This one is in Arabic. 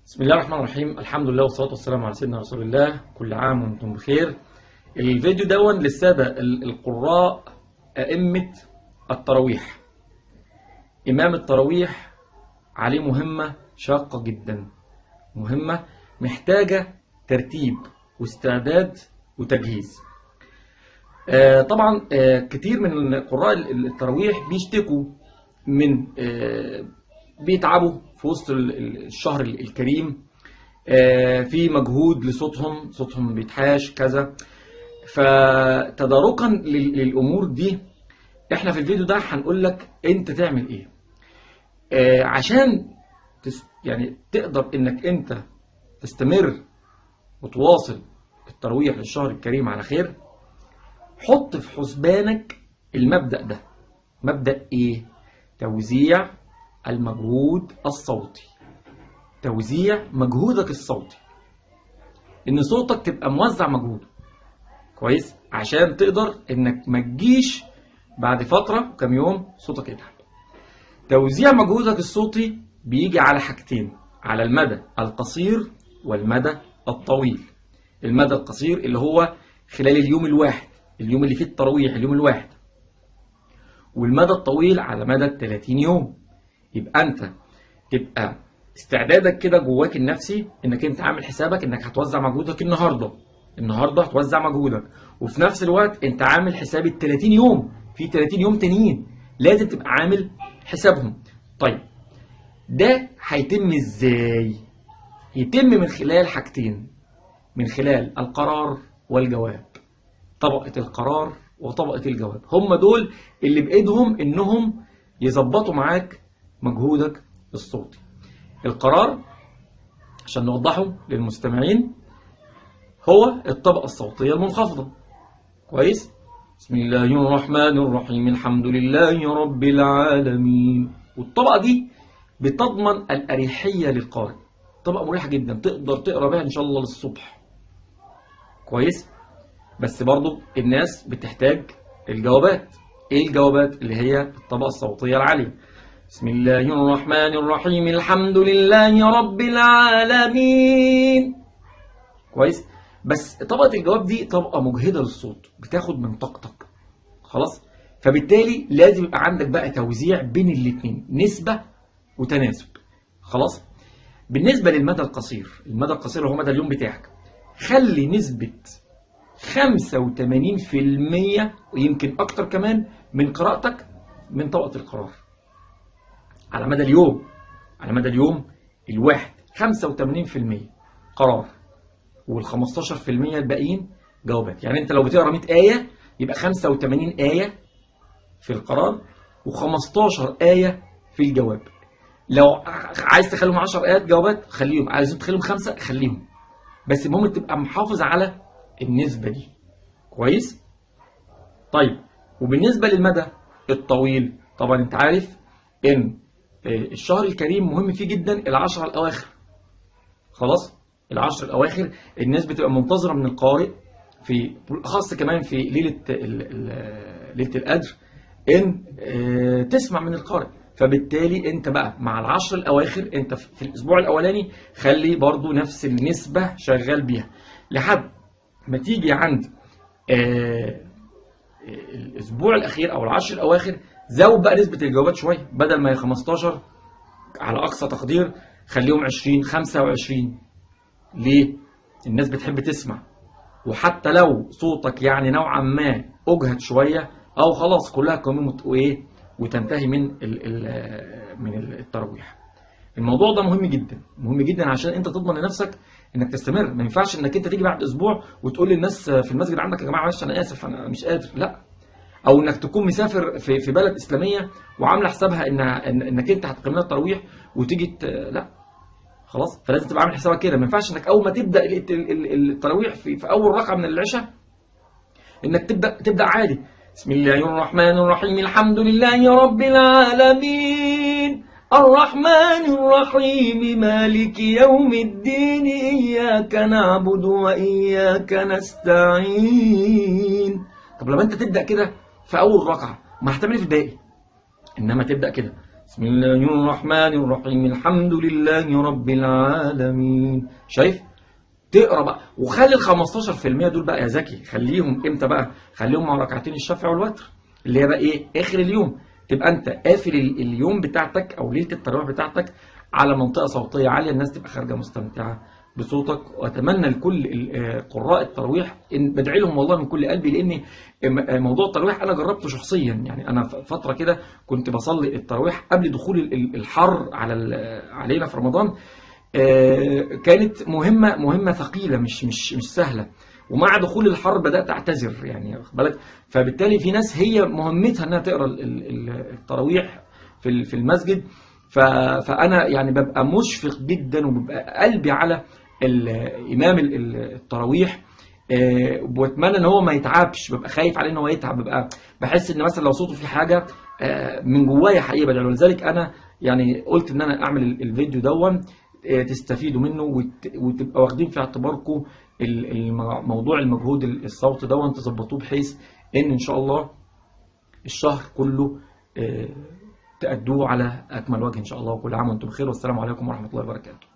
بسم الله الرحمن الرحيم. الحمد لله والصلاة والسلام على سيدنا رسول الله. كل عام وانتم بخير. الفيديو دون للسادة القراء أئمة التراويح. إمام التراويح عليه مهمة شاقة جدا، مهمة محتاجة ترتيب واستعداد وتجهيز. طبعا كتير من قراء التراويح بيشتكوا من بيتعبوا في وسط الشهر الكريم، في مجهود لصوتهم، صوتهم بيتحاش كذا. فتداركا للأمور دي احنا في الفيديو ده هنقول لك انت تعمل ايه عشان يعني تقدر انك انت تستمر وتواصل التراويح للشهر الكريم على خير. حط في حسبانك المبدأ ده. مبدأ ايه؟ توزيع المجهود الصوتي. توزيع مجهودك الصوتي، ان صوتك تبقى موزع مجهوده كويس، عشان تقدر انك ما تجيش بعد فترة كم يوم صوتك يتعب. توزيع مجهودك الصوتي بيجي على حاجتين، على المدى القصير والمدى الطويل. المدى القصير اللي هو خلال اليوم الواحد، اليوم اللي فيه التراويح، اليوم الواحد. والمدى الطويل على مدى 30 يوم. يبقى انت تبقى استعدادك كده جواك النفسي انك انت عامل حسابك انك هتوزع مجهودك النهارده هتوزع مجهودك، وفي نفس الوقت انت عامل حساب ال 30 يوم، في 30 يوم تانيين لازم تبقى عامل حسابهم. طيب ده هيتم ازاي؟ يتم من خلال حاجتين، من خلال القرار والجواب. طبقة القرار وطبقة الجواب هم دول اللي بإيدهم انهم يظبطوا معاك مجهودك الصوتي. القرار عشان نوضحه للمستمعين هو الطبقة الصوتية المنخفضة. كويس؟ بسم الله الرحمن الرحيم الحمد لله رب العالمين. والطبقة دي بتضمن الأريحية للقارئ، طبقة مريحة جدا تقدر تقرأ بها إن شاء الله للصبح. كويس؟ بس برضو الناس بتحتاج الجوابات. إيه الجوابات؟ اللي هي الطبقة الصوتية العالية. بسم الله الرحمن الرحيم الحمد لله رب العالمين. كويس؟ بس طبقة الجواب دي طبقة مجهدة للصوت، بتاخد من طاقتك. خلاص؟ فبالتالي لازم يبقى عندك بقى توزيع بين الاتنين، نسبة وتناسب. خلاص؟ بالنسبة للمدى القصير، المدى القصير هو مدى اليوم بتاعك. خلي نسبة 85% ويمكن أكتر كمان من قراءتك من طبقة القرار. على مدى اليوم، على مدى اليوم الواحد 85% قرار، وال15% الباقيين جوابات. يعني انت لو بتقرا 100 آية يبقى 85 آية في القرار و15 آية في الجواب. لو عايز تخليهم 10 آيات جوابات خليهم، عايز تخليهم 5 خليهم، بس المهم تبقى محافظ على النسبة دي. كويس؟ طيب وبالنسبة للمدى الطويل، طبعا انت عارف ان الشهر الكريم مهم فيه جدا العشرة الأواخر. خلاص؟ العشر الأواخر الناس بتبقى منتظرة من القارئ، في خاصة كمان في ليلة القدر، إن تسمع من القارئ. فبالتالي أنت بقى مع العشر الأواخر أنت في الأسبوع الأولاني خلي برضو نفس النسبة شغال بيها لحد ما تيجي عند الأسبوع الأخير أو العشر الأواخر. زود بقى نسبة الجوابات شوية، بدل ما هي 15 على أقصى تقدير خليهم 20 25. ليه؟ الناس بتحب تسمع، وحتى لو صوتك يعني نوعا ما أجهد شوية أو خلاص كلها كمية وإيه وتنتهي من التراويح. الموضوع ده مهم جدا، مهم جدا عشان أنت تضمن لنفسك إنك تستمر. ما ينفعش إنك أنت تيجي بعد أسبوع وتقول للناس في المسجد عندك يا جماعة معلش أنا آسف أنا مش قادر، لا. او انك تكون مسافر في بلد اسلاميه وعامله حسابها انك انت هتقيم لها التراويح وتيجي لا. خلاص؟ فلازم تبقى عامل حسابك كده. ما ينفعش انك اول ما تبدا التراويح في اول ركعه من العشاء انك تبدا عادي. بسم الله الرحمن الرحيم الحمد لله رب العالمين الرحمن الرحيم مالك يوم الدين إياك نعبد وإياك نستعين. طب لما انت تبدا كده في اول ركعه ما هتعمل في الباقي؟ انما تبدا كده بسم الله الرحمن الرحيم الحمد لله رب العالمين. شايف؟ تقرا بقى وخلي ال 15% دول بقى يا زكي خليهم امتى بقى؟ خليهم مع ركعتين الشفع والوتر اللي هي بقى ايه؟ اخر اليوم. تبقى انت قافل اليوم بتاعتك او ليله التراويح بتاعتك على منطقه صوتيه عاليه، الناس تبقى خارجه مستمتعه بصوتك. واتمنى لكل قراء التراويح، ان بدعي لهم والله من كل قلبي، لان موضوع التراويح انا جربته شخصيا. يعني انا فتره كده كنت بصلي التراويح قبل دخول الحر علينا في رمضان. كانت مهمة ثقيلة مش سهلة. ومع دخول الحر بدأت أعتذر، يعني واخد بالك. فبالتالي في ناس هي مهمتها إنها تقرأ التراويح في المسجد. فأنا يعني ببقى مشفق جدا وببقى قلبي على إمام التراويح. وبتمنى ان هو ما يتعبش، ببقى خايف عليه ان هو يتعب، ببقى بحس ان مثلا لو صوته في حاجه من جوايا حقيقه بدعي. ولذلك انا يعني قلت ان انا اعمل الفيديو دون تستفيدوا منه وتبقى واخدين في اعتباركم موضوع المجهود الصوتي دون، تظبطوه بحيث ان شاء الله الشهر كله تأدوه على اكمل وجه ان شاء الله. وكل عام وانتم بخير، والسلام عليكم ورحمه الله وبركاته.